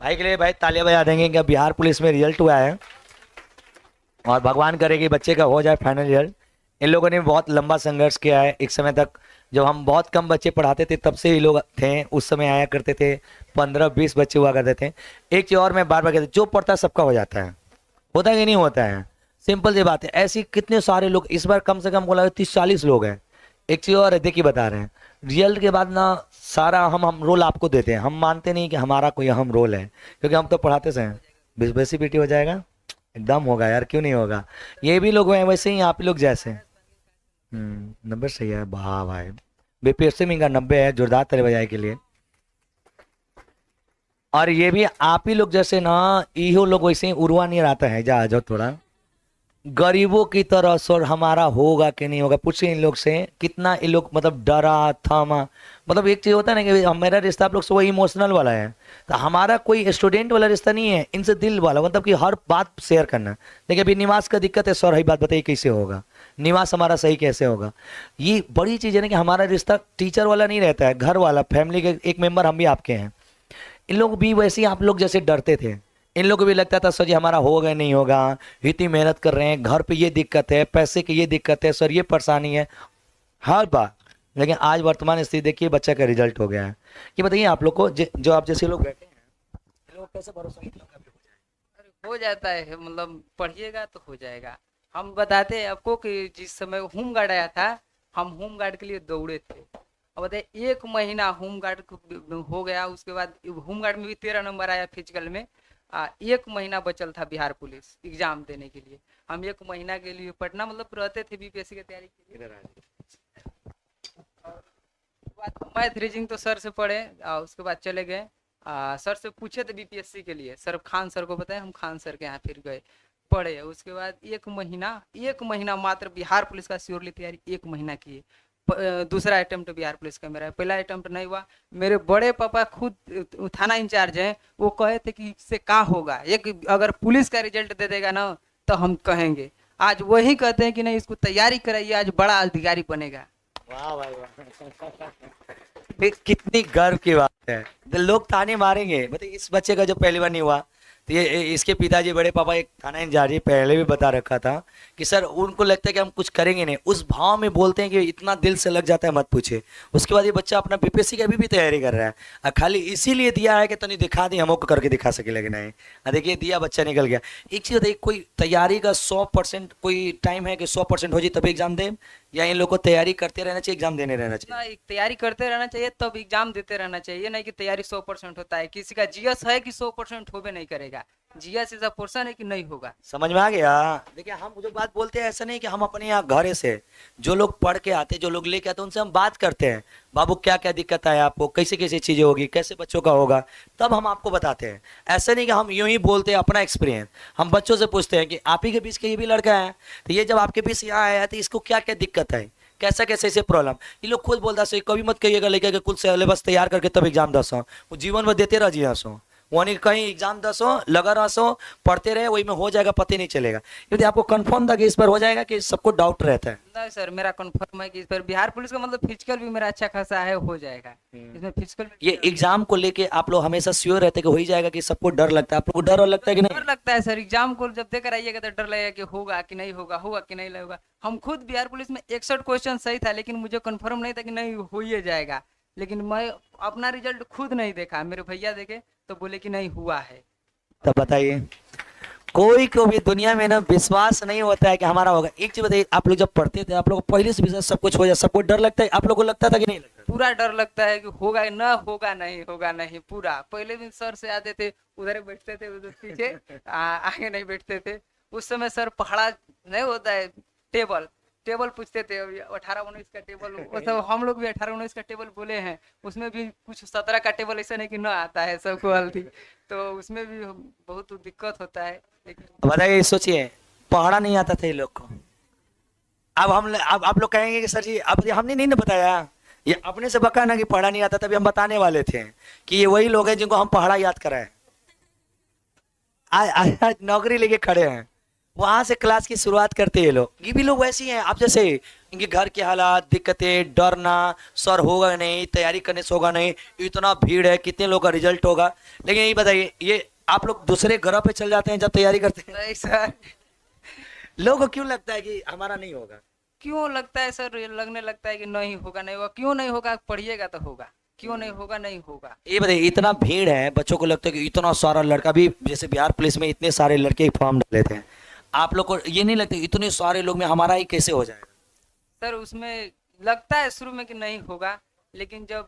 भाई के लिए भाई तालियां बजा देंगे कि बिहार पुलिस में रिजल्ट हुआ है और भगवान करे कि बच्चे का हो जाए फाइनल रिजल्ट। इन लोगों ने बहुत लंबा संघर्ष किया है। एक समय तक जब हम बहुत कम बच्चे पढ़ाते थे तब से ये लोग थे, उस समय आया करते थे, 15-20 बच्चे हुआ करते थे। एक चीज और मैं बार बार कहता, जो पढ़ता है सबका हो जाता है, होता है कि नहीं होता है? सिंपल सी बात है। ऐसी कितने सारे लोग, इस बार कम से कम बोला 30-40 लोग हैं। एक चीज और है, देखिए बता रहे हैं, रिजल्ट के बाद ना सारा हम रोल आपको देते हैं। हम मानते नहीं कि हमारा कोई अहम रोल है, क्योंकि हम तो पढ़ाते से हैं। बेसी बेटी हो जाएगा, एकदम होगा यार, क्यों नहीं होगा। ये भी लोग हैं वैसे ही, आप लोग जैसे। 90 सही है, वाह भाई। बीपीएससी में इनका 90 है, जोरदार ताली बजाए के लिए। और ये भी आप ही लोग जैसे ना, इहो लोग वैसे ही उड़वा नहीं रहता है। जा जाओ थोड़ा गरीबों की तरह सर, हमारा होगा कि नहीं होगा, पूछिए इन लोग से कितना ये लोग मतलब डरा थमा। मतलब एक चीज होता है ना कि मेरा रिश्ता आप लोग से वो इमोशनल वाला है, तो हमारा कोई स्टूडेंट वाला रिश्ता नहीं है, इनसे दिल वाला, मतलब कि हर बात शेयर करना। देखिए अभी निवास का दिक्कत है सर, है बात बताइए कैसे होगा निवास हमारा सही कैसे होगा। ये बड़ी चीज है ना कि हमारा रिश्ता टीचर वाला नहीं रहता है, घर वाला, फैमिली के एक मेंबर हम भी आपके हैं। इन लोग भी वैसे ही आप लोग जैसे डरते थे। इन लोग को भी लगता था सर जी हमारा होगा नहीं होगा, इतनी मेहनत कर रहे हैं, घर पे ये दिक्कत है, पैसे की ये दिक्कत है, सर ये परेशानी है, हर बात। लेकिन आज वर्तमान स्थिति देखिए, बच्चा का रिजल्ट हो गया है। ये बताइए आप लोग को, जो आप जैसे लोग बैठे हैं, इन लोगों को कैसे भरोसा नहीं होगा कि अरे हो जाता है, मतलब पढ़िएगा तो हो जाएगा। हम बताते हैं आपको कि जिस समय होम गार्ड आया था, हम होम गार्ड के लिए दौड़े थे। अब बताइए, 1 महीना होम गार्ड हो गया, उसके बाद होम गार्ड में भी 13 नंबर आया फिजिकल में। 1 महीना बचल था बिहार पुलिस एग्जाम देने के लिए। हम 1 महीना के लिए पटना मतलब रहते थे बीपीएससी की तैयारी के लिए। इधर आ जाइए। मैथ रीजनिंग तो सर से पढ़े, उसके बाद चले गए। सर से पूछे थे बीपीएससी के लिए, सर खान सर को बताए, हम खान सर के यहाँ फिर गए पढ़े। उसके बाद 1 महीना मात्र बिहार पुलिस का श्योरली तैयारी 1 महीना किए। दूसरा अटेम्प्ट बिहार पुलिस का मेरा है, पहला अटेम्प्ट नहीं हुआ। मेरे बड़े पापा खुद थाना इंचार्ज हैं, वो कहे थे कि इससे क्या होगा, एक अगर पुलिस का रिजल्ट दे देगा ना तो हम कहेंगे। आज वही कहते हैं कि नहीं इसको तैयारी कराइए, आज बड़ा अधिकारी बनेगा। वाह भाई वाह। ये कितनी गर्व की बात है। तो लोग ताने मारेंगे, बताइए इस बच्चे का जो पहली बार नहीं हुआ, तो ये इसके पिताजी बड़े पापा एक थाना इंचार्ज पहले भी बता रखा था कि सर उनको लगता है कि हम कुछ करेंगे नहीं, उस भाव में बोलते हैं कि इतना दिल से लग जाता है मत पूछे। उसके बाद ये बच्चा अपना बीपीएससी की अभी भी तैयारी कर रहा है, और खाली इसीलिए दिया है कि तनी दिखा दी, हमको करके दिखा सके, लेकिन नहीं। देखिए दिया, बच्चा निकल गया। एक चीज बताइए, कोई तैयारी का 100% कोई टाइम है कि 100% हो जाए तभी एग्जाम दे, या इन लोग को तैयारी करते रहना चाहिए, एग्जाम देने रहना चाहिए? ना, एक तैयारी करते रहना चाहिए, तब एग्जाम देते रहना चाहिए। नहीं कि तैयारी 100% होता है, किसी का जीएस है कि 100% होबे नहीं करेगा। जीएस इज अ पोर्शन है कि नहीं होगा। समझ में आ गया? देखिए हम जो बात बोलते हैं ऐसा नहीं कि हम अपने यहाँ घरे से जो लोग पढ़ के आते, जो लोग लेके आते, उनसे हम बात करते हैं, बाबू क्या क्या दिक्कत है आपको, कैसे कैसे चीजें होगी, कैसे बच्चों का होगा, तब हम आपको बताते हैं। ऐसा नहीं कि हम यूं ही बोलते हैं अपना एक्सपीरियंस। हम बच्चों से पूछते हैं कि आप ही के बीच का ये भी लड़का है, तो ये जब आपके बीच यहाँ आया है तो इसको क्या क्या दिक्कत है, कैसा कैसे ऐसे प्रॉब्लम। ये लोग खुद बोलता है, कभी मत कहिएगा लेके के कुल सिलेबस तैयार करके तब एग्जाम दसो, वो जीवन भर देते रह जिया सो, वहीं कहीं एग्जाम दसो लगा रसो, पढ़ते रहे, वही में हो जाएगा, पता ही नहीं चलेगा। यदि आपको कंफर्म था कि इस पर हो जाएगा, कि सबको डाउट रहता है? नहीं सर, मेरा कंफर्म है कि इस पर बिहार पुलिस का मतलब फिजिकल भी मेरा अच्छा खासा है, हो जाएगा। इसमें फिजिकल में ये एग्जाम को लेके आप लोग हमेशा श्योर रहते कि हो ही जाएगा, कि सबको डर लगता है? आप लोग को डर और लगता है कि नहीं? डर लगता है सर, एग्जाम को जब देकर आइएगा तो डर लगेगा कि होगा कि नहीं होगा, होगा कि नहीं होगा। हम खुद बिहार पुलिस में 61 क्वेश्चन सही था, लेकिन मुझे कंफर्म नहीं था कि नहीं हो ही जाएगा। लेकिन मैं अपना रिजल्ट खुद नहीं देखा, मेरे भैया देखे तो बोले कि नहीं हुआ है। तब बताइए, कोई को भी दुनिया में ना विश्वास नहीं होता है कि हमारा होगा। एक चीज बताइए, आप लोग जब पढ़ते थे आप लोग को पहले से विश्वास सब कुछ हो जाए, सबको डर लगता है, आप लोग को लगता था कि नहीं लगता? पूरा डर लगता है कि होगा ना, होगा नहीं, होगा नहीं। पूरा पहले दिन सर से आते थे, उधर बैठते थे, उधर पीछे आगे नहीं बैठते थे। उस समय सर पहाड़ा नहीं होता है, टेबल टेबल पूछते थे, 18-19 का टेबल, वो सब हम लोग भी 18-19 का टेबल बोले हैं। उसमें भी कुछ 17 का टेबल ऐसा नहीं कि ना आता है सबको हल्दी, तो उसमें भी बहुत दिक्कत होता है। लेकिन तो बताइए, सोचिए पढ़ना नहीं आता था ये लोग को। अब आप लोग कहेंगे कि सर जी अब ये हमने नहीं ना बताया, ये अपने से बका ना कि पढ़ा नहीं आता, तभी हम बताने वाले थे कि ये वही लोग हैं जिनको हम पढ़ा याद कराए, आज आज नौकरी लेके खड़े हैं। वहां से क्लास की शुरुआत करते हैं ये लोग। ये भी लोग वैसे ही हैं आप जैसे, इनके घर के हालात, दिक्कतें, डरना, सर होगा नहीं, तैयारी करने से होगा नहीं, इतना भीड़ है, कितने लोग का रिजल्ट होगा। लेकिन यही बताइए, ये आप लोग दूसरे ग्रह पे चल जाते हैं जब तैयारी करते हैं? नहीं सर। लोगों को क्यों लगता है कि हमारा नहीं होगा? क्यों लगता है सर, ये लगने लगता है कि नहीं होगा नहीं होगा। क्यों नहीं होगा, पढ़िएगा तो होगा। क्यों नहीं होगा, नहीं होगा। ये बताइए, इतना भीड़ है, बच्चों को लगता है कि इतना सारा लड़का भी, जैसे बिहार पुलिस में इतने सारे लड़के फॉर्म डाल लेते हैं, आप लोग को ये नहीं लगता इतने सारे लोग में हमारा ही कैसे हो जाएगा? सर उसमें लगता है शुरू में कि नहीं होगा, लेकिन जब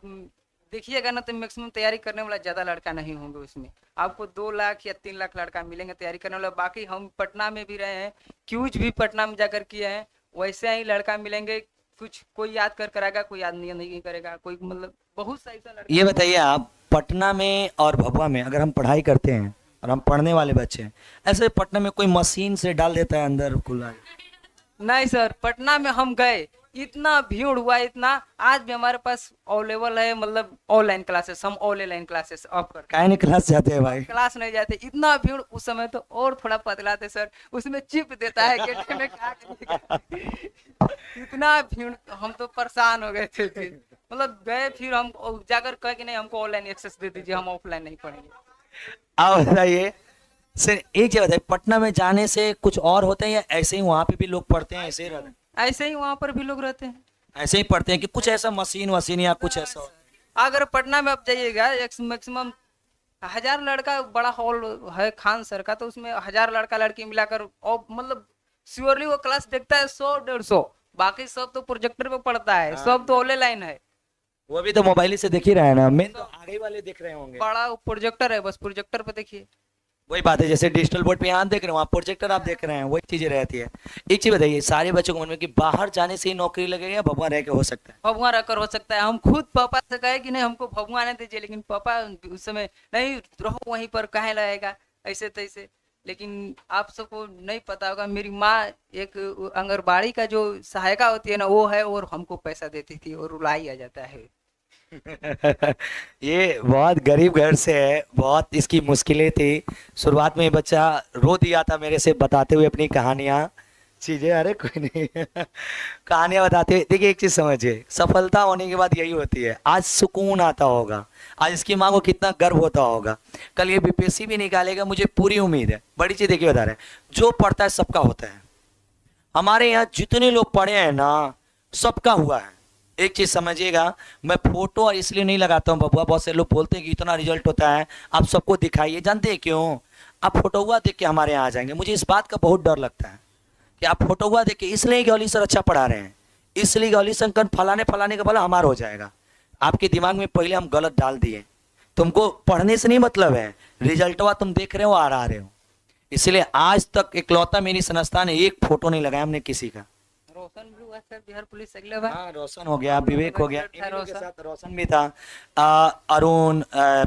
देखिएगा ना तो मैक्सिमम तैयारी करने वाला ज़्यादा लड़का नहीं होंगे उसमें। आपको 2 लाख या 3 लाख लड़का मिलेंगे तैयारी करने वाला। बाकी हम पटना में भी रहे हैं, क्यूज भी पटना में जाकर किए हैं, वैसे ही लड़का मिलेंगे। कुछ कोई याद कर कराएगा, कोई याद नहीं करेगा, कोई मतलब बहुत सा ऐसा लड़का। ये बताइए आप, पटना में और भभुआ में अगर हम पढ़ाई करते हैं और हम पढ़ने वाले बच्चे हैं, ऐसे पटना में कोई मशीन से डाल देता है अंदर खुला? नहीं सर, पटना में हम गए, इतना भीड़ हुआ, इतना। आज भी हमारे पास अवेलेबल है, मतलब ऑनलाइन क्लासेस, हम ऑनलाइन क्लासेस ऑफ कर काहे नहीं क्लास जाते हैं भाई? क्लास नहीं जाते, इतना भीड़। उस समय तो और थोड़ा पतला थे सर, उसमें चिप देता है गेट में, क्या करिएगा। इतना भीड़, हम तो परेशान हो गए थे फिर। मतलब गए, फिर हम जाकर कहे कि नहीं हमको ऑनलाइन एक्सेस दे दीजिए, हम ऑफलाइन नहीं पढ़ेंगे। आप बताइए सर, एक चीज बताइए, पटना में जाने से कुछ और होते हैं या ऐसे ही वहाँ पे भी लोग पढ़ते हैं, ऐसे ही रहते हैं? ऐसे ही वहाँ पर भी लोग रहते हैं। ऐसे ही पढ़ते हैं कि कुछ ऐसा मशीन वशीन या कुछ ऐसा होता है? अगर पटना में आप जाइएगा, मैक्सिमम 1000 लड़का बड़ा हॉल है खान सर का, तो उसमें 1000 लड़का लड़की मिलाकर, और मतलब श्योरली वो क्लास देखता है 100-150। बाकी सब तो प्रोजेक्टर पे पढ़ता है, सब तो ऑनलाइन है। वो भी तो मोबाइल से देख ही रहे हैं ना, मेन तो आगे वाले देख रहे होंगे। बड़ा प्रोजेक्टर है, बस प्रोजेक्टर पे देखिए। वही बात है, जैसे डिजिटल बोर्ड पे यहाँ देख रहे हो, वहाँ प्रोजेक्टर आप देख रहे हैं, वही चीजें रहती है। एक चीज बताइए, सारे बच्चों को मन में कि बाहर जाने से ही नौकरी लगेगा या भगवान रह के हो सकता है? भभुआ रहकर हो सकता है। हम खुद पापा से कहे कि नहीं हमको भभुआ नहीं दीजिए, लेकिन पापा उस समय नहीं, रहो वहीं पर, कहाँ रहेगा ऐसे तैसे। लेकिन आप सबको नहीं पता होगा, मेरी माँ एक आंगनबाड़ी का जो सहायिका होती है ना, वो है, और हमको पैसा देती थी, और रुलाई आ जाता है। ये बहुत गरीब घर से है, बहुत इसकी मुश्किलें थी। शुरुआत में ये बच्चा रो दिया था मेरे से बताते हुए अपनी कहानियां, चीजें, अरे कोई नहीं। कहानियां बताते हुए। देखिए एक चीज समझिए, सफलता होने के बाद यही होती है, आज सुकून आता होगा, आज इसकी माँ को कितना गर्व होता होगा, कल ये बीपीएससी भी निकालेगा, मुझे पूरी उम्मीद है। बड़ी चीज देखिए बता रहे हैं, जो पढ़ता है सबका होता है। हमारे यहाँ जितने लोग पढ़े हैं ना, सबका हुआ है। एक चीज समझिएगा, मैं फोटो और इसलिए नहीं लगाता हूँ बबुआ, बहुत से लोग बोलते हैं कि इतना रिजल्ट होता है, आप सबको दिखाइए। जानते हैं क्यों? आप फोटो हुआ देख के हमारे यहाँ आ जाएंगे। मुझे इस बात का बहुत डर लगता है कि आप फोटो हुआ देख के, इसलिए कि अली सर अच्छा पढ़ा रहे हैं, इसलिए कि अली सर फलाने फलाने का भला हमारा हो जाएगा। आपके दिमाग में पहले हम गलत डाल दिए। तुमको पढ़ने से नहीं मतलब है, रिजल्टवा तुम देख रहे हो, आ रहे हो। इसलिए आज तक इकलौता मेरी संस्था ने एक फोटो नहीं लगाया हमने किसी का। रोशन भी हुआ सर, बिहार पुलिस अगले बार। हाँ, रोशन हो गया, विवेक हो गया, इन लोगों के रोशन। साथ रोशन भी था, अरुण,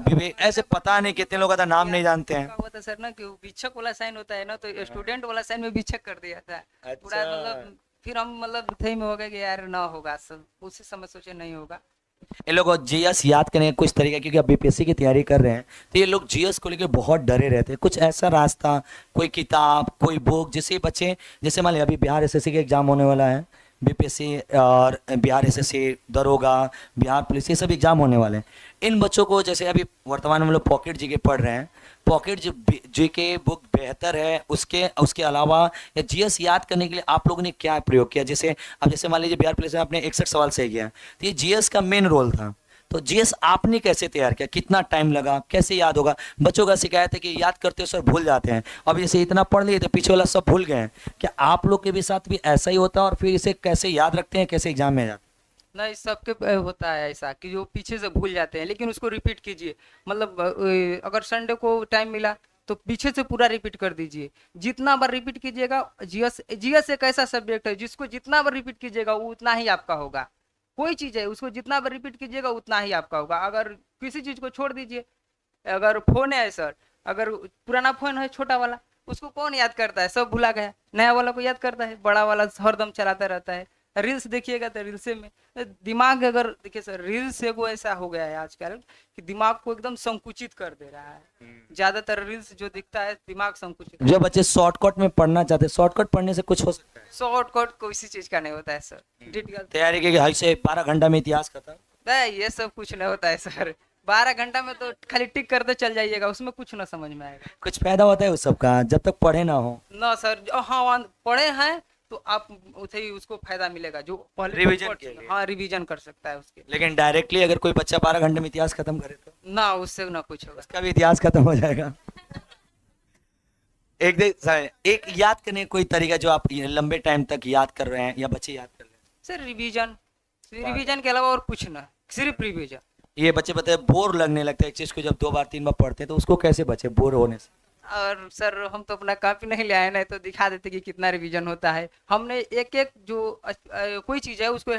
विवेक, ऐसे पता नहीं कितने लोगों का नाम नहीं जानते हैं। हुआ था सर ना कि वीक्षक वाला साइन होता है ना, तो स्टूडेंट वाला साइन में वीक्षक कर दिया था पूरा। अच्छा। मतलब फिर हम मतलब थे में हो गए कि यार ना होगा, सब उसी समय सोचे नहीं होगा। ये लोग जीएस याद करें कुछ तरीका, क्योंकि आप बीपीएससी की तैयारी कर रहे हैं, तो ये लोग जीएस को लेकर बहुत डरे रहते हैं। कुछ ऐसा रास्ता, कोई किताब, कोई बुक, जिससे बच्चे, जैसे मान लिया अभी बिहार एसएससी का एग्जाम होने वाला है, बीपीएससी और बिहार एसएससी, दरोगा, बिहार पुलिस, ये सब एग्जाम होने वाले हैं। इन बच्चों को, जैसे अभी वर्तमान में हम लोग पॉकेट जीके पढ़ रहे हैं, पॉकेट जीके बुक बेहतर है, उसके अलावा या जीएस याद करने के लिए आप लोगों ने क्या प्रयोग किया? जैसे अब जैसे मान लीजिए बिहार पुलिस में आपने 61 सवाल सही किया, तो ये जीएस का मेन रोल था, तो जीएस आपने कैसे तैयार किया? कितना टाइम लगा? कैसे याद होगा? बच्चों का शिकायत है कि याद करते हो सर भूल जाते हैं, अब जैसे इतना पढ़ लिए तो पीछे वाला सब भूल गए हैं। क्या आप लोग के भी साथ भी ऐसा ही होता है, और फिर इसे कैसे याद रखते हैं, कैसे एग्जाम में जाते? नहीं, सबके होता है ऐसा कि जो पीछे से भूल जाते हैं, लेकिन उसको रिपीट कीजिए। मतलब अगर संडे को टाइम मिला तो पीछे से पूरा रिपीट कर दीजिए। जितना बार रिपीट कीजिएगा, जीएस एक ऐसा सब्जेक्ट है जिसको जितना बार रिपीट कीजिएगा वो उतना ही आपका होगा। कोई चीज़ है, उसको जितना बार रिपीट कीजिएगा उतना ही आपका होगा। अगर किसी चीज़ को छोड़ दीजिए, अगर फोन है सर, अगर पुराना फोन है छोटा वाला, उसको कौन याद करता है? सब भुला गया। नया वाला को याद करता है, बड़ा वाला हरदम चलाता रहता है। रील्स देखिएगा तो रील्स में दिमाग, अगर देखिए सर, रील्स से वो ऐसा हो गया है आजकल कि दिमाग को एकदम संकुचित कर दे रहा है। ज्यादातर रील्स जो दिखता है दिमाग संकुचित। जो बच्चे शॉर्टकट में पढ़ना चाहते हैं, शॉर्टकट पढ़ने से कुछ हो सकता है? शॉर्टकट किसी चीज का नहीं होता है सर। डिटेल तैयारी के हाई से 12 घंटा में इतिहास खत्म। नहीं, ये सब कुछ नहीं होता है सर। 12 घंटा में तो खाली टिक करते चल जाइएगा, उसमें कुछ ना समझ में आएगा। कुछ फायदा होता है उस सब का जब तक पढ़े ना हो? ना सर, हाँ पढ़े हैं तो आप उसे ही उसको फायदा मिलेगा जो पहले रिवीजन के लिए। हाँ रिवीजन कर सकता है उसके लिए। लेकिन डायरेक्टली अगर कोई बच्चा 12 घंटे में इतिहास खत्म करे तो ना उससे ना कुछ होगा। उसका भी इतिहास खत्म हो जाएगा। एक याद करने का कोई तरीका जो आप लंबे टाइम तक याद कर रहे हैं या बच्चे याद कर रहे हैं? सर रिवीजन के अलावा और कुछ ना, सिर्फ रिवीजन। ये बच्चे बताए बोर लगने लगता है एक चीज को जब 2 बार 3 बार पढ़ते हैं, तो उसको कैसे बचे बोर होने से? और सर हम तो अपना कॉपी नहीं ले आए, नहीं तो दिखा देते कि कितना रिवीजन होता है। हमने एक एक जो कोई चीज है उसको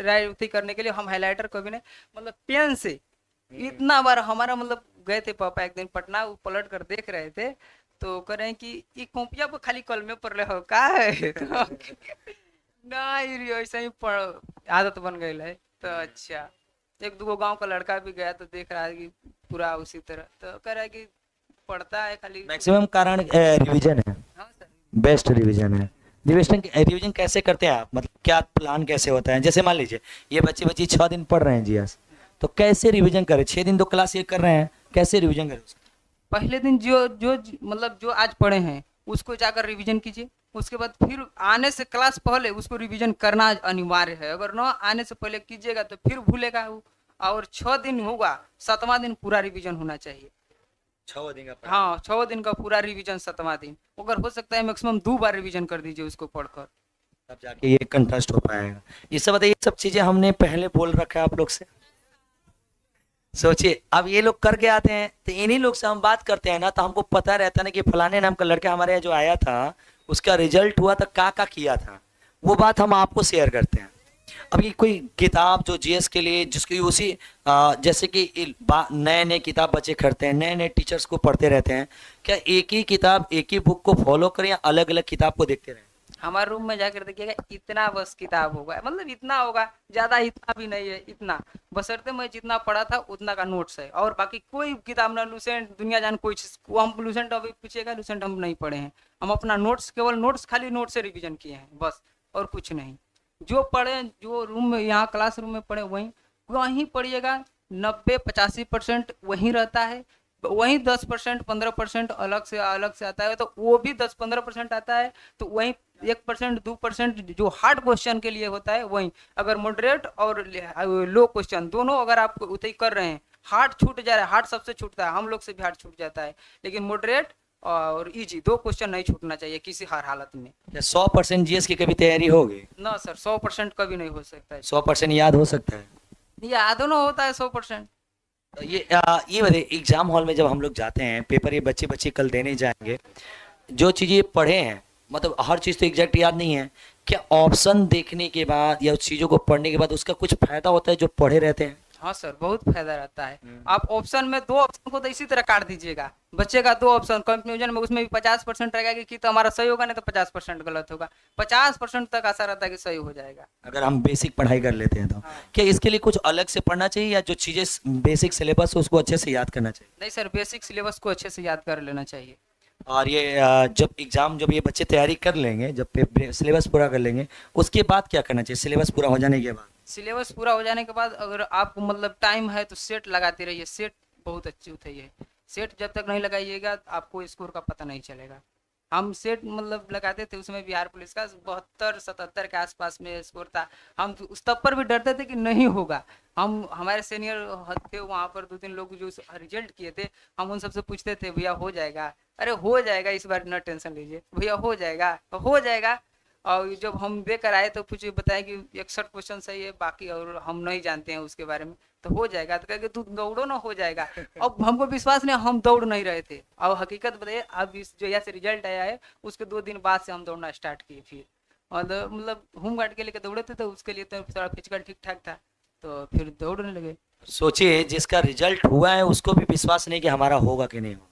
राइट करने के लिए हम हाइलाइटर कभी नहीं, मतलब पेन से इतना बार हमारा, मतलब गए थे पापा एक दिन पटना, वो पलट कर देख रहे थे तो कह रहे हैं कि ये कॉपिया पर खाली कलमे पर ले हो का है। नहीं ऐसा ही आदत बन गई है। तो अच्छा, एक दो गांव का लड़का भी गया तो देख रहा है कि पूरा उसी तरह, तो कह रहा है कि पढ़ता है खाली। मैक्सिमम कारण रिवीजन है, हाँ सर। बेस्ट रिवीजन है। रिवीजन कैसे करते हैं आप, मतलब क्या प्लान कैसे होता है? जैसे मान लीजिए ये बच्चे 6 दिन पढ़ रहे हैं जीएस, तो कैसे रिवीजन करें? 6 दिन तो क्लास ये कर रहे हैं, कैसे रिवीजन करें उसका? पहले दिन जो जो मतलब जो आज पढ़े हैं उसको जाकर रिवीजन कीजिए। उसके बाद फिर आने से क्लास पहले उसको रिवीजन करना अनिवार्य है। अगर ना आने से पहले कीजिएगा तो फिर भूलेगा वो। और 6 दिन होगा, 7वां दिन पूरा रिवीजन होना चाहिए। 6 दिन का? हाँ 6 दिन का पूरा रिवीजन 7वां दिन। अगर हो सकता है मैक्सिमम 2 बार रिवीजन कर दीजिए उसको पढ़कर, तब जाके ये कंट्रास्ट हो पाएगा। ये सब बताइए, ये सब चीजें हमने पहले बोल रखा है आप लोग से। सोचिए अब ये लोग करके आते हैं तो इन्हीं लोग से हम बात करते हैं ना, तो हमको पता रहता है ना कि फलाने नाम का लड़का हमारे यहाँ जो आया था उसका रिजल्ट हुआ था, का किया था, वो बात हम आपको शेयर करते हैं। अब ये कोई किताब जो जीएस के लिए जिसकी उसी जैसे कि नए नए किताब बच्चे खरीदते हैं, नए नए टीचर्स को पढ़ते रहते हैं, क्या एक ही किताब एक ही बुक को फॉलो करें या अलग अलग किताब को देखते रहें? हमारे रूम में जाकर देखिएगा इतना बस किताब होगा, मतलब इतना होगा, ज्यादा इतना भी नहीं है, इतना बशर्ते मैं जितना पढ़ा था उतना का नोट्स है। और बाकी कोई किताब ना, लूसेंट दुनिया जान कोई चीज, हम लूसेंट अभी पूछिएगा, लूसेंट हम नहीं पढ़े हैं। हम अपना नोट्स, केवल नोट्स, खाली नोट्स से रिवीजन किए हैं बस, और कुछ नहीं। जो पढ़े, जो रूम में यहाँ क्लासरूम में पढ़े वहीं पढ़िएगा। 90-85% वहीं रहता है। वहीं 10% 15% अलग से आता है, तो वो भी 10-15% आता है। तो वहीं 1% 2% जो हार्ड क्वेश्चन के लिए होता है वहीं। अगर मॉडरेट और लो क्वेश्चन दोनों अगर आप उतई कर रहे हैं, हार्ड छूट जा रहा है, हार्ड सबसे छूटता है, हम लोग से भी हार्ड छूट जाता है, लेकिन मॉडरेट और इजी 2 क्वेश्चन नहीं छूटना चाहिए किसी हर हालत में। 100% जीएस की कभी तैयारी होगी? ना सर, 100% कभी नहीं हो सकता है। 100% याद हो सकता है? याद ना होता है 100%। ये बताइए, एग्जाम हॉल में जब हम लोग जाते हैं, पेपर ये बच्चे कल देने जाएंगे, जो चीज़ें पढ़े हैं, मतलब हर चीज़ तो एग्जैक्ट याद नहीं है, क्या ऑप्शन देखने के बाद या उस चीज़ों को पढ़ने के बाद उसका कुछ फायदा होता है जो पढ़े रहते हैं? हाँ सर, बहुत फायदा रहता है। आप ऑप्शन में 2 ऑप्शन को तो इसी तरह काट दीजिएगा। बच्चे का 2 ऑप्शन कंफ्यूजन में, उसमें भी 50% रहेगा कि तो हमारा सही होगा, नहीं तो 50% गलत होगा। 50% तक आशा रहता है कि सही हो जाएगा, अगर हम बेसिक पढ़ाई कर लेते हैं तो। हाँ। क्या इसके लिए कुछ अलग से पढ़ना चाहिए या जो चीज़ें बेसिक सिलेबस है उसको अच्छे से याद करना चाहिए? नहीं सर, बेसिक सिलेबस को अच्छे से याद कर लेना चाहिए। और ये जब ये बच्चे तैयारी कर लेंगे, जब सिलेबस पूरा कर लेंगे, उसके बाद क्या करना चाहिए सिलेबस पूरा हो जाने के बाद? सिलेबस पूरा हो जाने के बाद अगर आपको मतलब टाइम है तो सेट लगाते रहिए। सेट बहुत अच्छी होती है। सेट जब तक नहीं लगाइएगा आपको स्कोर का पता नहीं चलेगा। हम सेट मतलब लगाते थे, उसमें बिहार पुलिस का 72-77 के आसपास में स्कोर था। हम उस तब पर भी डरते थे कि नहीं होगा। हमारे सीनियर थे वहाँ पर 2-3 लोग जो रिजल्ट किए थे, हम उन सबसे पूछते थे भैया हो जाएगा? अरे हो जाएगा, इस बार न टेंशन लीजिए भैया, हो जाएगा हो जाएगा। और जब हम देकर आए तो कुछ बताया कि 61 क्वेश्चन सही है, बाकी और हम नहीं जानते हैं उसके बारे में, तो हो जाएगा। तो कहे तू दौड़ो ना, हो जाएगा। अब हमको विश्वास नहीं, हम दौड़ नहीं रहे थे। और हकीकत बताइए, अब इस जो यहाँ से रिजल्ट आया है उसके 2 दिन बाद से हम दौड़ना स्टार्ट किए फिर। और मतलब होम गार्ड के लिए दौड़े थे तो उसके लिए तो थोड़ा फिजिकल ठीक ठाक था, तो फिर दौड़ने लगे। सोचिए जिसका रिजल्ट हुआ है उसको भी विश्वास नहीं कि हमारा होगा कि नहीं होगा।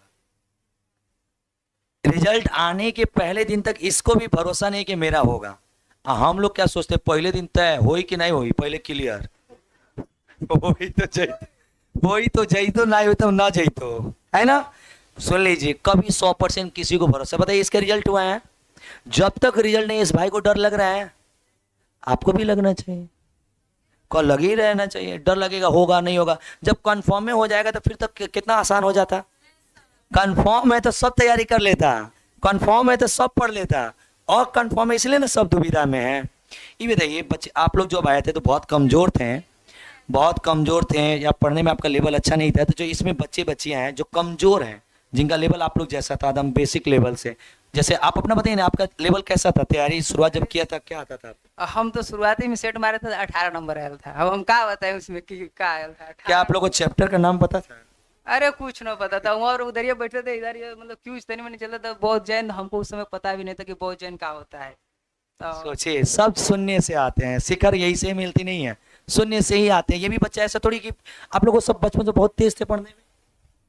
रिजल्ट आने के पहले दिन तक इसको भी भरोसा नहीं कि मेरा होगा। हम लोग क्या सोचते हैं, पहले दिन तय होई कि नहीं होई, पहले क्लियर वही तो जई तो ना हो तो ना जई तो, है ना। सुन लीजिए, कभी 100% किसी को भरोसा, बताइए इसके रिजल्ट हुआ है। जब तक रिजल्ट नहीं, इस भाई को डर लग रहा है, आपको भी लगना चाहिए, को लग ही रहना चाहिए। डर लगेगा, होगा नहीं होगा, जब कंफर्म में हो जाएगा तो फिर तो कितना आसान हो जाता। कंफर्म है तो सब तैयारी कर लेता, कंफर्म है तो सब पढ़ लेता, और कंफर्म है इसलिए ना सब दुविधा में है। ये बताइए बच्चे, आप लोग जब आए थे तो बहुत कमजोर थे, बहुत कमजोर थे, या पढ़ने में आपका लेवल अच्छा नहीं था, तो जो इसमें बच्चे बच्चियां हैं जो कमजोर हैं, जिनका लेवल आप लोग जैसा था एकदम बेसिक लेवल से, जैसे आप अपना बताइए ना, आपका लेवल कैसा था, तैयारी शुरुआत जब किया था क्या आता था। हम तो शुरुआती में सेट मारे थे 18 नंबर आयल था। अब हम क्या बताएं उसमें कि क्या आयल था। क्या आप लोग को चैप्टर का नाम पता था। अरे कुछ ना पता था, और उधर ये बैठे थे, इधर ये मतलब क्यों इतने में नहीं चलता था। बहुत जैन, हमको उस समय पता भी नहीं था कि बहुत जैन क्या होता है। तो सोचिए, सब शून्य से आते हैं, शिखर यही से मिलती नहीं है, शून्य से ही आते हैं। ये भी बच्चा ऐसा थोड़ी कि आप लोग को सब बचपन से बहुत तेज थे पढ़ने में।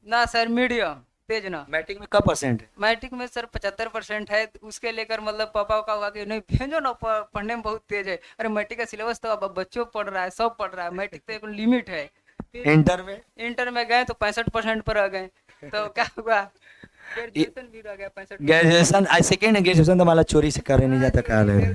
ना सर, मीडियम तेज ना। मैट्रिक में कब परसेंट है। मैट्रिक में सर 75% है। उसके लेकर मतलब पापा का हुआ कि नहीं भेजो ना, पढ़ने में बहुत तेज है। अरे मैट्रिक का सिलेबस तो अब बच्चों पढ़ रहा है, सब पढ़ रहा है, मैट्रिक तो एक लिमिट है। फिर इंटर में इंटर में गए तो 65% पर आ गए। तो क्या हुआ, ग्रेजुएशन भी रह गया 65। ग्रेजुएशन, सेकेंड ग्रेजुएशन तो हमारा चोरी से करे नहीं जाता, क्या ले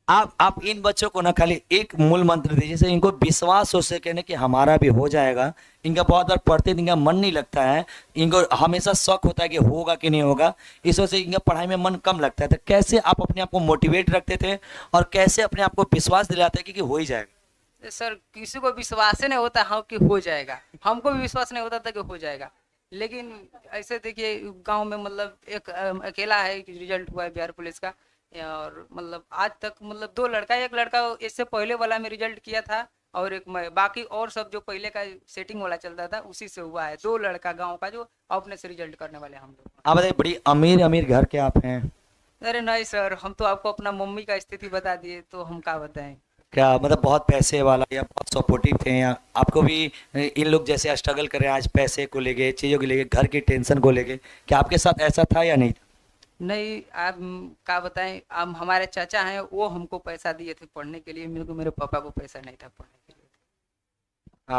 आप इन बच्चों को ना खाली एक मूल मंत्र दीजिए, जैसे इनको विश्वास हो सके ना कि हमारा भी हो जाएगा। इनका बहुत बार पढ़ते इनका मन नहीं लगता है, इनको हमेशा शक होता है कि होगा कि नहीं होगा, इस वजह से इनका पढ़ाई में मन कम लगता है। तो कैसे आप अपने आप को मोटिवेट रखते थे और कैसे अपने आप को विश्वास दिलाते कि हो ही जाएगा। सर किसी को विश्वास ही नहीं होता हाँ कि हो जाएगा, हमको भी विश्वास नहीं होता था कि हो जाएगा। लेकिन ऐसे देखिए गांव में मतलब एक अकेला है कि रिजल्ट हुआ है बिहार पुलिस का। और मतलब आज तक मतलब दो लड़का, एक लड़का इससे पहले वाला में रिजल्ट किया था, और एक मैं, बाकी और सब जो पहले का सेटिंग वाला चलता था उसी से हुआ है। दो लड़का गांव का जो अपने से रिजल्ट करने वाले हम लोग। आप बताइए, बड़ी अमीर अमीर घर के आप हैं। अरे नहीं सर, हम तो आपको अपना मम्मी का स्थिति बता दिए, तो हम क्या बताएं। क्या मतलब बहुत पैसे वाला या बहुत सपोर्टिव थे, या आपको भी इन लोग जैसे स्ट्रगल कर रहे हैं आज पैसे को लेके, चीज़ों को लेके, घर की टेंशन को लेके, क्या आपके साथ ऐसा था या नहीं था। नहीं, आप क्या बताएं, अब हमारे चाचा हैं वो हमको पैसा दिए थे पढ़ने के लिए, मेरे पापा को पैसा नहीं था पढ़ने के लिए।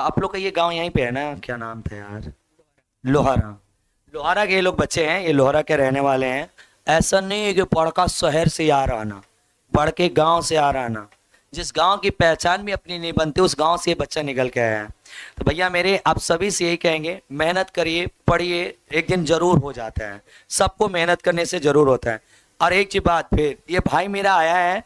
आप लोग का ये गांव यहीं पे है ना, क्या नाम था यार, लोहारा। लोहारा के ये लोग बच्चे हैं, ये लोहारा के रहने वाले हैं। ऐसा नहीं है कि बड़का शहर से आ रहा ना, बड़ के गाँव से आ रहा ना, जिस गांव की पहचान भी अपनी नहीं बनती उस गांव से ये बच्चा निकल के आया है। तो भैया मेरे आप सभी से यही कहेंगे, मेहनत करिए, पढ़िए, एक दिन जरूर हो जाता है, सबको मेहनत करने से जरूर होता है। और एक चीज बात, फिर ये भाई मेरा आया है,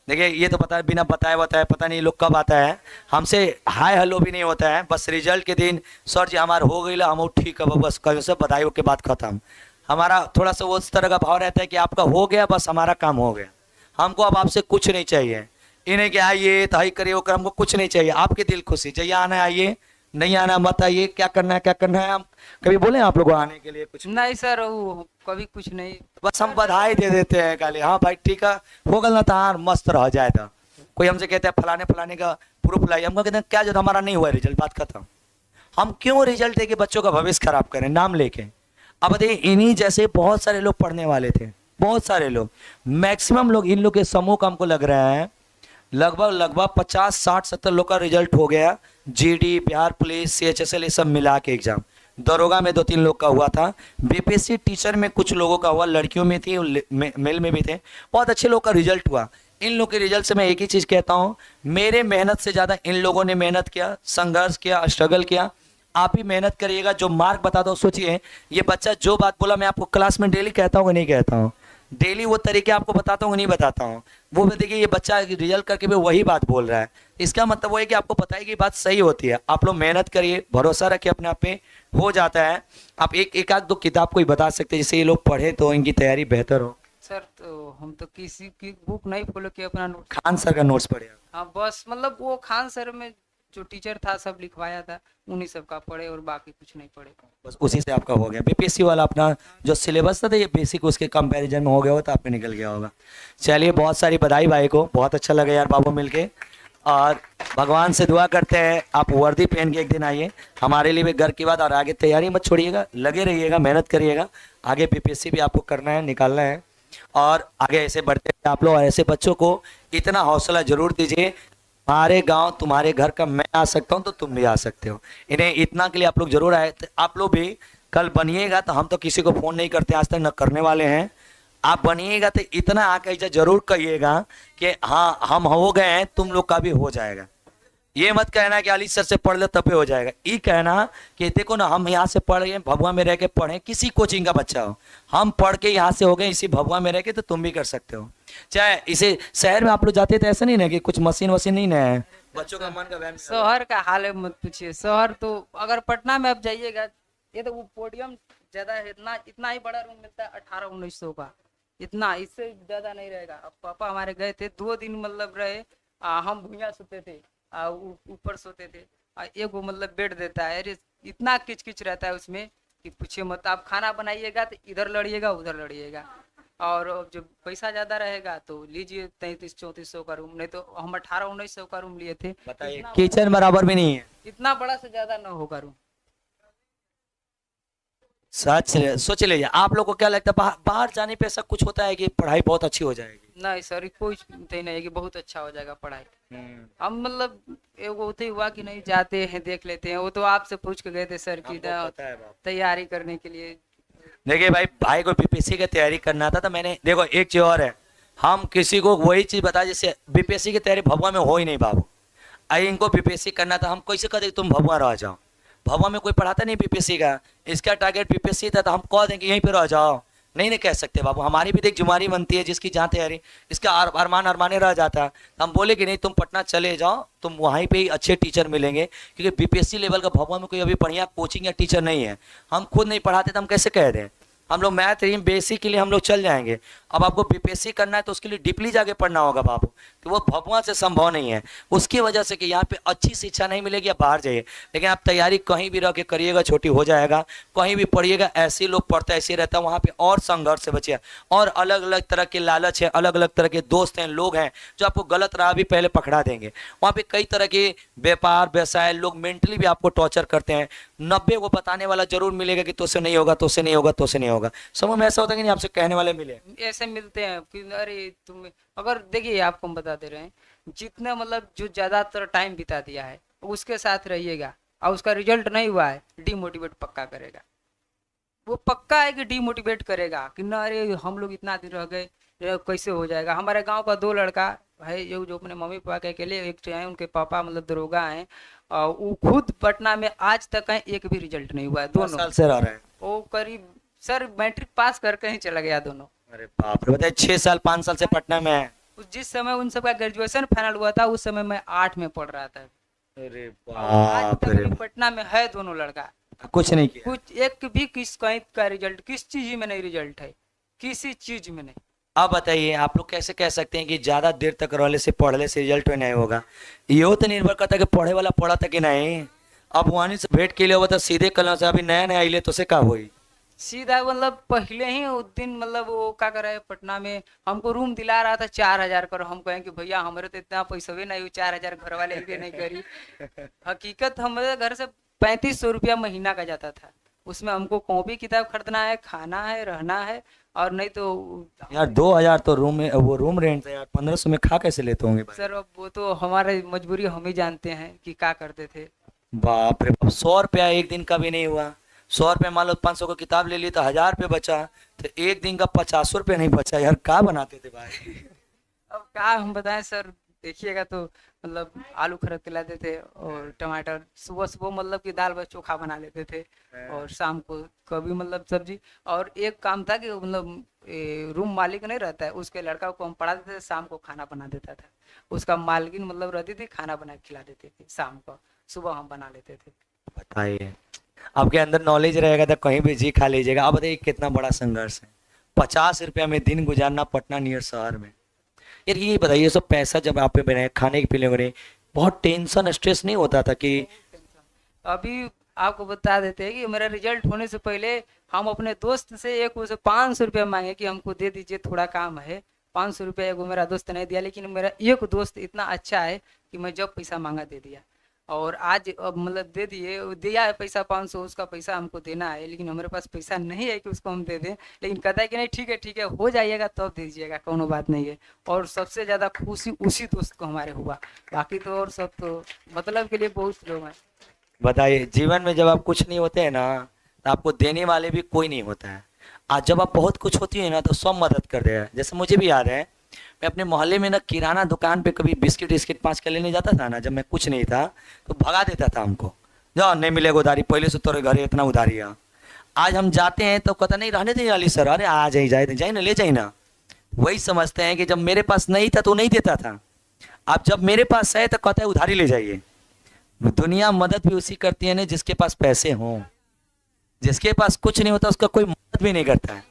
देखिए ये तो पता बिना बताए बताए पता नहीं लोग कब आता है, हमसे हाय हेलो भी नहीं होता है, बस रिजल्ट के दिन सर जी हमारा हो गई, हम ठीक है बस कल से बधाई के बाद खत्म। हमारा थोड़ा सा वो उस तरह का भाव रहता है कि आपका हो गया बस हमारा काम हो गया, हमको अब आपसे कुछ नहीं चाहिए। इन्हें कि आइए तो हाई करिए, वो कर, हमको कुछ नहीं चाहिए, आपके दिल खुशी चाहिए, आना है आइए, नहीं आना मत आइए, क्या करना है क्या करना है। हम कभी बोले आप लोगों को आने के लिए कुछ नहीं सर, वो कभी कुछ नहीं। बस हम बधाई दे देते हैं खाली, हाँ भाई ठीक है हो गल ना तार मस्त रह जाए था। कोई हमसे कहते हैं फलाने फलाने का प्रूफ लाइए, हमको कहते हैं क्या जो हमारा नहीं हुआ रिजल्ट, बात खत्म। हम क्यों रिजल्ट दे के बच्चों का भविष्य खराब करें नाम लेके। अब बताइए, इन्हीं जैसे बहुत सारे लोग पढ़ने वाले थे, बहुत सारे लोग, मैक्सिमम लोग इन लोग के समूह का हमको लग रहा है लगभग 50 60 70 लोग का रिजल्ट हो गया। जीडी, बिहार पुलिस, CHSL, ये सब मिला के एग्जाम, दरोगा में 2-3 लोग का हुआ था, बीपीएससी टीचर में कुछ लोगों का हुआ, लड़कियों में थी, मेल में भी थे, बहुत अच्छे लोग का रिजल्ट हुआ। इन लोग के रिजल्ट से मैं एक ही चीज़ कहता हूँ, मेरे मेहनत से ज़्यादा इन लोगों ने मेहनत किया, संघर्ष किया, स्ट्रगल किया। आप भी मेहनत करिएगा, जो मार्क बता दो। सोचिए ये बच्चा जो बात बोला, मैं आपको क्लास में डेली कहता हूँ कि नहीं कहता हूँ, डेली वो तरीके आपको बताता हूँ नहीं बताता हूँ, वो भी देखिए ये बच्चा रिजल्ट करके भी वही बात बोल रहा है। इसका मतलब वो है कि आपको पता है कि बात सही होती है। आप लोग मेहनत करिए, भरोसा रखिए अपने आप पे, हो जाता है। आप एक आध दो किताब कोई बता सकते हैं जिससे ये लोग पढ़े तो इनकी तैयारी बेहतर हो। सर तो हम तो किसी की बुक नहीं फॉलो किया, अपना नोट। खान सर का नोट्स पढ़े। हाँ बस मतलब वो खान सर में जो टीचर था सब लिखवाया था, उन्हीं सब का पढ़े, और बाकी कुछ नहीं पढ़े। बस उसी से आपका हो गया। बीपीएससी वाला अपना जो सिलेबस था ये बेसिक उसके कंपैरिजन में हो गया हो तो आप पे निकल गया होगा। चलिए बहुत सारी बधाई भाई को, बहुत अच्छा लगा यार बाबू मिलके, और भगवान से दुआ करते हैं आप वर्दी पहन के एक दिन आइए, हमारे लिए भी गर्व की बात। और आगे तैयारी मत छोड़िएगा, लगे रहिएगा, मेहनत करिएगा, आगे बीपीएससी भी आपको करना है, निकालना है। और आगे ऐसे बढ़ते रहिए आप लोग, और ऐसे बच्चों को इतना हौसला जरूर दीजिए, हमारे गांव तुम्हारे घर का मैं आ सकता हूं तो तुम भी आ सकते हो। इन्हें इतना के लिए आप लोग जरूर आए, तो आप लोग भी कल बनिएगा, तो हम तो किसी को फोन नहीं करते आज तक, न करने वाले हैं। आप बनिएगा तो इतना आके जरूर कहिएगा कि हाँ हम हो गए हैं, तुम लोग का भी हो जाएगा। ये मत कहना कि अली सर से पढ़ लो तब भी हो जाएगा, ये कहना कि देखो ना हम यहाँ से पढ़ रहे हैं, भभुआ में रह के पढ़े, किसी कोचिंग का बच्चा हो, हम पढ़ के यहाँ से हो गए, इसी भभुआ में रह के, तो तुम भी कर सकते हो। चाहे इसे शहर में आप लोग जाते थे, ऐसा नहीं ना कि कुछ मशीन वशीन नहीं ना है, बच्चों का मन का वहम। शहर का हाल है मत पूछिए। शहर तो अगर पटना में आप जाइएगा, ये तो वो पोडियम ज्यादा है, इतना इतना ही बड़ा रूम मिलता है 1800-1900 का, इतना, इससे ज्यादा नहीं रहेगा। अब पापा हमारे गए थे 2 दिन मतलब रहे, हम भुइयां सोते थे, ऊपर सोते थे, एक वो मतलब बेड देता है, अरे इतना किचकिच रहता है उसमें कि पूछिए मत। आप खाना बनाइएगा तो इधर लड़िएगा उधर लड़िएगा, और जब पैसा ज्यादा रहेगा तो लीजिए 3300-3400 का रूम, नहीं तो हम 1800-1900 का रूम लिए थे। बताइए, इतना किचन बराबर भी नहीं है। इतना बड़ा से ज्यादा ना होगा रूम। सच सोच लीजिए, आप लोग को क्या लगता है बाहर जाने पे ऐसा कुछ होता है कि पढ़ाई बहुत अच्छी हो जाएगी? नहीं सर, कोई चिंता ही नहीं है कि बहुत अच्छा हो जाएगा पढ़ाई। हम मतलब एगो होते हुआ कि नहीं जाते हैं देख लेते हैं, वो तो आपसे पूछ के गए थे सर की हमको पता है बाप। तैयारी करने के लिए। देखिए भाई को बीपीएससी की तैयारी करना था, तो मैंने देखो एक चीज और है, हम किसी को वही चीज बता, जैसे बीपीएससी की तैयारी भभुआ में हो ही नहीं बाबू, अरे इनको बीपीएससी करना था, हम कैसे कहते तुम भभुआ रह जाओ, भभुआ में कोई पढ़ाता नहीं बीपीएससी का, इसका टारगेट बीपीएससी था, तो हम कह देंगे यहीं पे रह जाओ, नहीं नहीं कह सकते बाबू, हमारी भी देख जुमारी बनती है, जिसकी जहाँ तैयारी, इसका अरमान अरमाने रह जाता, तो हम बोले कि नहीं तुम पटना चले जाओ, तुम वहीं पे ही अच्छे टीचर मिलेंगे, क्योंकि बीपीएससी लेवल का भभुआ में कोई अभी बढ़िया कोचिंग या टीचर नहीं है, हम खुद नहीं पढ़ाते तो हम कैसे कह दें। हम लोग मैथ रीम बेसिक के लिए हम लोग चल जाएंगे, अब आपको बीपीएससी करना है तो उसके लिए डीपली जाके पढ़ना होगा बाबू, तो वो भभुआ से संभव नहीं है, उसकी वजह से कि यहाँ पे अच्छी शिक्षा नहीं मिलेगी, आप बाहर जाइए। लेकिन आप तैयारी कहीं भी रह के करिएगा, छोटी हो जाएगा, कहीं भी पढ़िएगा, ऐसे लोग पढ़ते ऐसे रहता है वहाँ पे, और संघर्ष से बचिए, और अलग अलग तरह के लालच है, अलग अलग तरह के दोस्त हैं, लोग हैं जो आपको गलत राह भी पहले पकड़ा देंगे, वहाँ पे कई तरह के व्यापार व्यवसाय लोग मेंटली भी आपको टॉर्चर करते हैं, 90 को बताने वाला जरूर मिलेगा कि तुझसे नहीं होगा, तुझसे नहीं होगा, तुझसे नहीं होगा, समझ में ऐसा होता है कि नहीं, आपसे कहने वाले मिले ऐसे मिलते हैं कि अरे तुम, अगर देखिए आपको हम बता दे रहे हैं, जितना मतलब जो ज्यादातर टाइम बिता दिया है उसके साथ रहिएगा, और उसका रिजल्ट नहीं हुआ है, डीमोटिवेट पक्का करेगा, वो पक्का है कि डीमोटिवेट करेगा कि ना अरे हम लोग इतना दिन रह गए, कैसे हो जाएगा। हमारे गांव का 2 लड़का है जो अपने मम्मी पापा के अकेले, एक तो है उनके पापा मतलब दरोगा हैं, और वो खुद पटना में आज तक है, एक भी रिजल्ट नहीं हुआ है, 2 दोनों साल से रह रहे हैं। वो करीब सर मैट्रिक पास करके ही चला गया दोनों। अरे बाप रे, बताइए 6 साल 5 साल से पटना में है। जिस समय उन सबका ग्रेजुएशन फाइनल हुआ था उस समय मैं 8 में पढ़ रहा था। अरे आज बाप तक रे, भी पटना में है दोनों लड़का, कुछ नहीं किया। कुछ एक भी किस कहीं का रिजल्ट, किस चीज में नहीं रिजल्ट है, किसी चीज में नहीं। अब बताइए आप लोग कैसे कह सकते हैं कि ज्यादा देर तक रहने से पढ़ने से रिजल्ट में नहीं होगा? ये तो निर्भर करता है कि पढ़े वाला पढ़ा था कि नहीं। अब वहां से भेंट के लिए हुआ था सीधे कल से, अभी नया नया आइले तो से का हुई सीधा मतलब पहले ही उस दिन मतलब वो क्या कर रहा है, पटना में हमको रूम दिला रहा था 4000 का, हम कहें कि भैया हमारे तो इतना पैसा भी नहीं, 4000 घर वाले भी नहीं करी। हकीकत हमारे घर से 3500 रुपया महीना का जाता था, उसमें हमको कॉपी किताब खरीदना है, खाना है, रहना है, और नहीं तो यार 2000 तो रूम में, वो रूम रेंट था यार, 1500 में खा कैसे लेते होंगे भाई? सर अब वो तो हमारे मजबूरी हम ही जानते हैं कि क्या करते थे। बाप रे बाप, 100 रुपया एक दिन का भी नहीं हुआ। 100 रुपये मान लो 500 का किताब ले ली तो 1000 रुपये बचा, तो एक दिन का 50 रुपये नहीं बचा यार, क्या बनाते थे भाई? अब क्या हम बताएं सर, देखिएगा तो मतलब आलू खरीद के लाते थे और टमाटर, सुबह सुबह मतलब कि दाल बस चोखा बना लेते थे, और शाम को कभी मतलब सब्जी। और एक काम था कि मतलब रूम मालिक नहीं रहता है, उसके लड़का को हम पढ़ा देते थे, शाम को खाना बना देता था, उसका मालकिन मतलब रहती थी, खाना बना के खिला देती थी, शाम को सुबह हम बना लेते थे। बताइए, आपके अंदर नॉलेज रहेगा तो कहीं भी जी खा लीजिएगा। अब बताइए कितना बड़ा संघर्ष है, 50 रुपया में दिन गुजारना पटना नियर शहर में। यार ये बताइए, सब पैसा जब आप पे बने खाने के पीने को, बहुत टेंशन स्ट्रेस नहीं होता था कि? अभी आपको बता देते हैं कि मेरा रिजल्ट होने से पहले हम अपने दोस्त से एक उसे 500 रुपया मांगे कि हमको दे दीजिए, थोड़ा काम है। 500 रुपया एगो मेरा दोस्त नहीं दिया, लेकिन मेरा एक दोस्त इतना अच्छा है कि मैं जब पैसा मांगा दे दिया। और आज अब मतलब दे दिए, वो दिया है पैसा 500, उसका पैसा हमको देना है, लेकिन हमारे पास पैसा नहीं है कि उसको हम दे दें। लेकिन कहता है कि नहीं ठीक है हो जाइएगा तब दे दीजिएगा, कोनो बात नहीं है। और सबसे ज़्यादा खुशी उसी दोस्त को हमारे हुआ, बाकी तो और सब तो मतलब के लिए बहुत लोग हैं। बताइए, जीवन में जब आप कुछ नहीं होते हैं ना, तो आपको देने वाले भी कोई नहीं होता है। आज जब आप बहुत कुछ होती है ना, तो सब मदद कर देगा। जैसे मुझे भी याद है, मैं अपने मोहल्ले में ना किराना दुकान पे कभी बिस्किट विस्किट 5 का लेने जाता था ना, जब मैं कुछ नहीं था, तो भगा देता था हमको, जाओ नहीं मिलेगा उधारी, पहले से तोरे घर इतना उधारी है। आज हम जाते हैं तो कहता नहीं रहने दें अली सर, अरे आ जाइए जाए ना, ले जाइए ना। वही समझते हैं कि जब मेरे पास नहीं था तो नहीं देता था, अब जब मेरे पास है तो कहता है उधारी ले जाइए। दुनिया मदद भी उसी करती है ना जिसके पास पैसे हों, जिसके पास कुछ नहीं होता उसका कोई मदद भी नहीं करता है।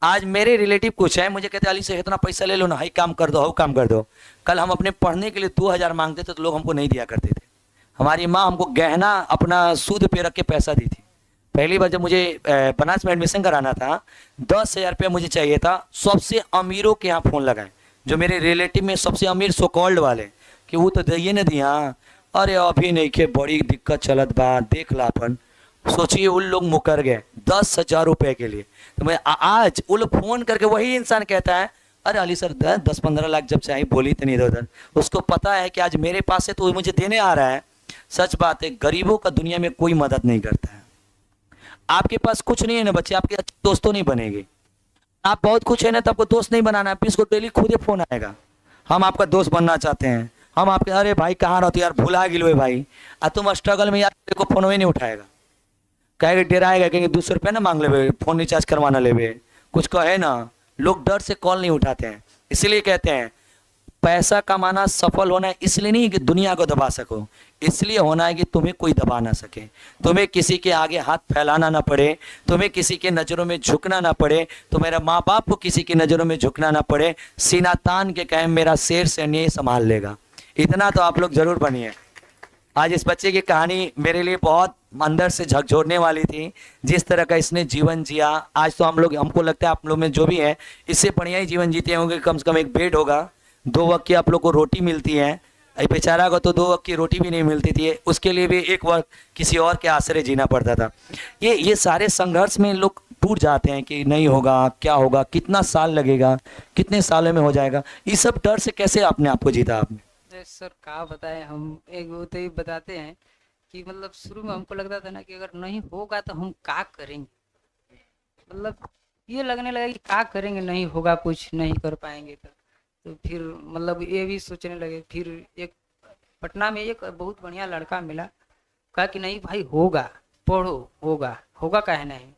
आज मेरे रिलेटिव कुछ है, मुझे कहते अली से इतना पैसा ले लो ना, हाई काम कर दो, हाउ काम कर दो। कल हम अपने पढ़ने के लिए 2000 मांगते थे तो लोग हमको नहीं दिया करते थे। हमारी माँ हमको गहना अपना सूद पे रख के पैसा दी थी। पहली बार जब मुझे बनारस में एडमिशन कराना था, 10,000 रुपया मुझे चाहिए था। सबसे अमीरों के यहाँ फ़ोन लगाए, जो मेरे रिलेटिव में सबसे अमीर सो कॉल्ड वाले, कि वो तो दिए न दिया, अरे अभी नहीं के बड़ी दिक्कत चलत बा, देख ला अपन। सोचिए उन लोग मुकर गए 10,000 रुपए के लिए। तो मैं आज वो लोग फोन करके वही इंसान कहता है, अरे अली सर 10-15 लाख जब चाहिए बोली तो नहीं इधर उधर। उसको पता है कि आज मेरे पास है तो वो मुझे देने आ रहा है। सच बात है, गरीबों का दुनिया में कोई मदद नहीं करता है। आपके पास कुछ नहीं है ना बच्चे, आपके अच्छे दोस्तों नहीं बनेंगे। आप बहुत कुछ है ना तो आपको दोस्त नहीं बनाना है, इसको डेली खुद ही फोन आएगा, हम आपका दोस्त बनना चाहते हैं, हम आपके, अरे भाई कहाँ रहते यार, भुला गिलो भाई। और तुम स्ट्रगल में यार को फोन ही नहीं उठाएगा, कहेगा डराएगा, कहेंगे 200 रुपये ना मांग ले, फोन रिचार्ज करवाना ले, कुछ कहे ना। लोग डर से कॉल नहीं उठाते हैं। इसलिए कहते हैं पैसा कमाना सफल होना है इसलिए नहीं कि दुनिया को दबा सको, इसलिए होना है कि तुम्हें कोई दबा ना सके, तुम्हें किसी के आगे हाथ फैलाना ना पड़े, तुम्हें किसी के नज़रों में झुकना ना पड़े, तुम्हारे माँ बाप को किसी की नज़रों में झुकना ना पड़े। सीना तान के कहें मेरा शेर से नहीं संभाल लेगा, इतना तो आप लोग जरूर बनिए। आज इस बच्चे की कहानी मेरे लिए बहुत अंदर से झकझोरने वाली थी, जिस तरह का इसने जीवन जिया। आज तो हम लोग, हमको लगता है आप लोग में जो भी है इससे बढ़िया ही जीवन जीते होंगे। कम से कम एक बेड होगा, 2 वक्त की आप लोग को रोटी मिलती है। बेचारा को तो 2 वक्त की रोटी भी नहीं मिलती थी, उसके लिए भी एक वक्त किसी और के आश्रय जीना पड़ता था। ये सारे संघर्ष में लोग टूट जाते हैं कि नहीं होगा, क्या होगा, कितना साल लगेगा, कितने सालों में हो जाएगा। इस सब डर से कैसे अपने आप को जीता आपने? सर क्या बताएं, हम एक वो तो ही बताते हैं कि मतलब शुरू में हमको लगता था ना कि अगर नहीं होगा तो हम क्या करेंगे, मतलब ये लगने लगा कि क्या करेंगे, नहीं होगा, कुछ नहीं कर पाएंगे। तो फिर मतलब ये भी सोचने लगे। फिर एक पटना में एक बहुत बढ़िया लड़का मिला, कहा कि नहीं भाई होगा, पढ़ो, होगा होगा काहे नहीं।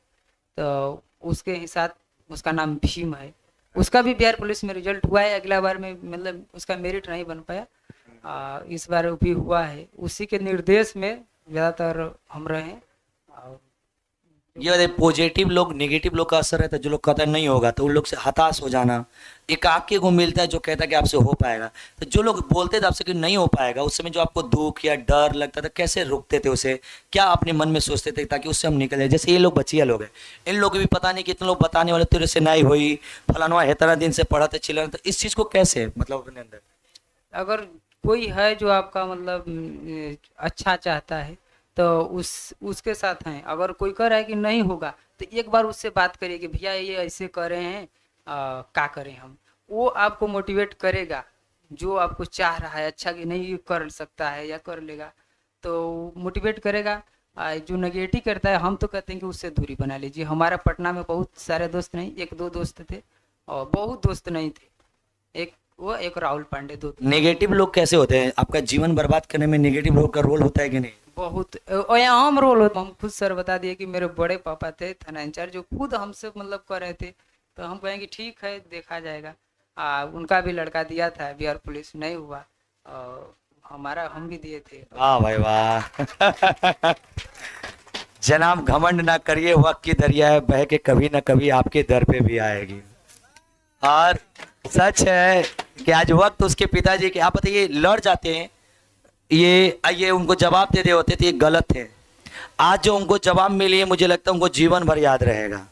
तो उसके ही साथ, उसका नाम भीम है, उसका भी बिहार पुलिस में रिजल्ट हुआ है। अगला बार में मतलब उसका मेरिट नहीं बन पाया, इस बार भी हुआ है। उसी के निर्देश में ज़्यादातर हम रहे। और ये पॉजिटिव लोग, नेगेटिव लोग का असर रहता है। जो लोग कहते हैं नहीं होगा तो उन लोग से हताश हो जाना। एक आके को मिलता है जो कहता है कि आपसे हो पाएगा। तो जो लोग बोलते थे आपसे कि नहीं हो पाएगा, उस समय जो आपको दुख या डर लगता था, कैसे रोकते थे उसे, क्या अपने मन में सोचते थे ताकि उससे हम निकल जाए? जैसे ये लोग बचिया लोग हैं, इन लोग भी पता नहीं कितने लोग बताने वाले तेरे से नहीं हुई, फलाना इतना दिन से पढ़ाते चिल्ला, तो इस चीज़ को कैसे मतलब अपने अंदर? अगर कोई है जो आपका मतलब अच्छा चाहता है तो उसके साथ हैं। अगर कोई कह रहा है कि नहीं होगा तो एक बार उससे बात करिए कि भैया ये ऐसे कर रहे हैं, क्या करें हम। वो आपको मोटिवेट करेगा, जो आपको चाह रहा है अच्छा कि नहीं ये कर सकता है या कर लेगा, तो मोटिवेट करेगा। जो नेगेटिव करता है, हम तो कहते हैं कि उससे दूरी बना लीजिए। हमारा पटना में बहुत सारे दोस्त नहीं, 1-2 दोस्त थे, और बहुत दोस्त नहीं थे, एक वो एक राहुल पांडे, 2। नेगेटिव लोग कैसे होते हैं? आपका जीवन बर्बाद करने में नेगेटिव लोग का रोल होता है कि नहीं? बहुत अहम रोल होता। हम खुद सर बता दिए कि मेरे बड़े पापा थे थाना इंचार्ज, जो खुद हमसे मतलब कर रहे थे, तो हम कहेंगे ठीक है देखा जाएगा। उनका भी लड़का दिया था बिहार पुलिस, नहीं हुआ, और हमारा हम भी दिए थे। वाह भाई वाह। जनाब घमंड ना करिए, वक्त की दरिया है, बह के कभी ना कभी आपके दर पे भी आएगी। और सच है कि आज वक्त उसके पिताजी के, आप बताइए, लड़ जाते हैं, ये उनको जवाब दे रहे होते थे, ये गलत थे। आज जो उनको जवाब मिली है, मुझे लगता है उनको जीवन भर याद रहेगा।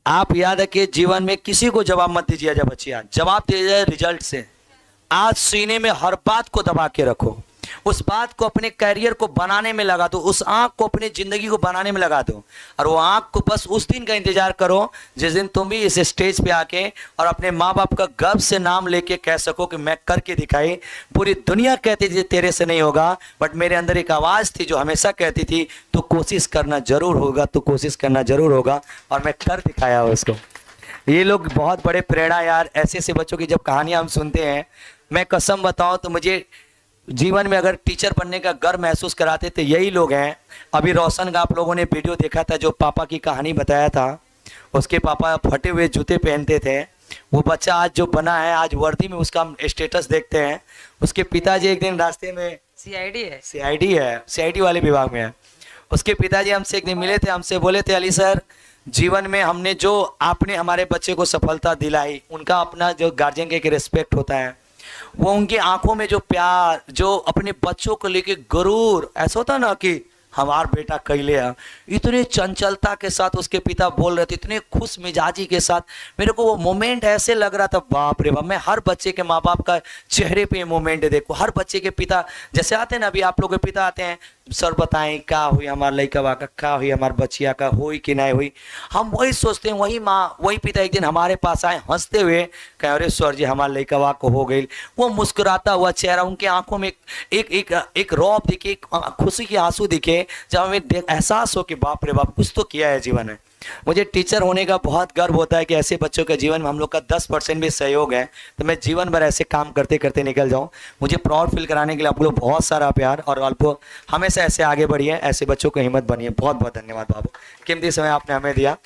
आप याद रखिए, जीवन में किसी को जवाब मत दीजिए। जब बच्चियां जवाब दे जाए रिजल्ट से, आज सीने में हर बात को दबा के रखो। उस बात को अपने कैरियर को बनाने में लगा दो, उस आंख को अपनी जिंदगी को बनाने में लगा दो, और वो आंख को बस उस दिन का इंतजार करो जिस दिन तुम भी इस स्टेज पे आके और अपने माँ बाप का गर्व से नाम लेके कह सको कि मैं करके दिखाई। पूरी दुनिया कहती थी तेरे से नहीं होगा, बट मेरे अंदर एक आवाज़ थी जो हमेशा कहती थी तू कोशिश करना जरूर होगा, तू कोशिश करना जरूर होगा, और मैं कर दिखाया उसको। ये लोग बहुत बड़े प्रेरणा यार। ऐसे ऐसे बच्चों की जब कहानियाँ हम सुनते हैं, मैं कसम बताऊं तो मुझे जीवन में अगर टीचर बनने का गर्व महसूस कराते थे यही लोग हैं। अभी रोशन का आप लोगों ने वीडियो देखा था, जो पापा की कहानी बताया था, उसके पापा फटे हुए जूते पहनते थे। वो बच्चा आज जो बना है, आज वर्दी में उसका हम स्टेटस देखते हैं। उसके पिताजी एक दिन रास्ते में, सीआईडी है, सीआईडी वाले विभाग में है, उसके पिताजी हमसे एक दिन मिले थे, हमसे बोले थे अली सर, जीवन में हमने जो आपने हमारे बच्चे को सफलता दिलाई, उनका अपना जो गार्जियन का एक रिस्पेक्ट होता है, वो उनकी आंखों में जो प्यार, जो अपने बच्चों को लेके गुरूर, ऐसा होता ना कि हमार बेटा कैले है, इतने चंचलता के साथ उसके पिता बोल रहे थे, इतने खुश मिजाजी के साथ। मेरे को वो मोमेंट ऐसे लग रहा था, बाप रे बाप, मैं हर बच्चे के माँ बाप का चेहरे पे मोमेंट देखो। हर बच्चे के पिता जैसे आते हैं ना, अभी आप लोग के पिता आते हैं, सर बताएं क्या हुई हमारे लड़का का, क्या हुई हमारे बच्चिया का, हुई कि नहीं हुई। हम वही सोचते हैं, वही माँ वही पिता एक दिन हमारे पास आए हंसते हुए, कहे अरे सर जी हमारे लड़का को हो गई। वो मुस्कुराता हुआ चेहरा, उनके आंखों में एक एक एक रौब दिखे, एक खुशी के आंसू दिखे, जब हमें एहसास हो कि बाप रे बाप कुछ तो किया है जीवन में। मुझे टीचर होने का बहुत गर्व होता है कि ऐसे बच्चों के जीवन में हम लोग का 10% भी सहयोग है, तो मैं जीवन भर ऐसे काम करते करते निकल जाऊं। मुझे प्राउड फील कराने के लिए आप लोग बहुत सारा प्यार, और आपको हमेशा ऐसे आगे बढ़िए, ऐसे बच्चों को हिम्मत बनिए। बहुत बहुत धन्यवाद बाबू, कीमती समय आपने हमें दिया।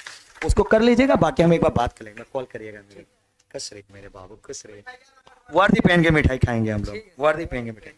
उसको कर लीजिएगा, बाकी हम एक बार बात कर लेंगे, कॉल करिएगा मेरे। खुश रहिए मेरे बाबू, खुश रहिए। वर्दी पहन के मिठाई खाएंगे हम लोग, वर्दी पहन के मिठाई।